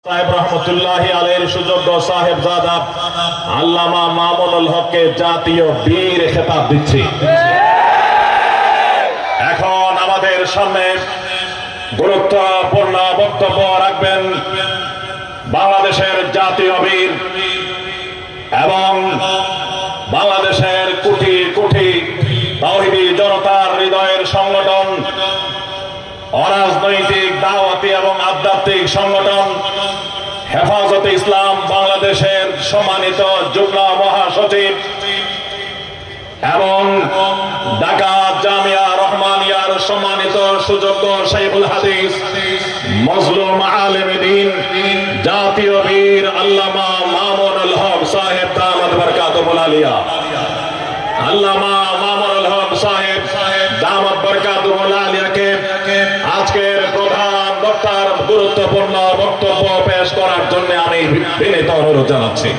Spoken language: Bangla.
সাহেব রহমতুল্লাহি আলাইহির সুযোগ্য সাহেবজাদা আল্লামা মামুনুল হককে জাতীয় বীর খেতাব দিচ্ছি। এখন আমাদের সামনে গুরুত্বপূর্ণ বক্তব্য রাখবেন বাংলাদেশের জাতীয় বীর এবং বাংলাদেশের কোটি কোটি তাওহীদি জনতার হৃদয়ের সংগঠন, অরাজনৈতিক দাওয়াতি এবং আধ্যাত্মিক সংগঠন হেফাজতে ইসলাম বাংলাদেশের সম্মানিত যুগ্ম মহাসচিব এবং ঢাকা জামিয়া রহমানিয়ার সম্মানিত সুযোগ্য শাইখুল হাদিস মজলুম আলেম দ্বীন জাতীয় বীর আল্লামা মামুনুল হক সাহেব দামাত বরকাতুহুল আলিয়া। আল্লামা মামুনুল হক সাহেব দামাত বরকাতুহুল আলিয়াকে আজকের প্রধান বক্তার গুরুত্বপূর্ণ বক্তব্য পেশ করার জন্য আমি বিনীত অনুরোধ জানাচ্ছি।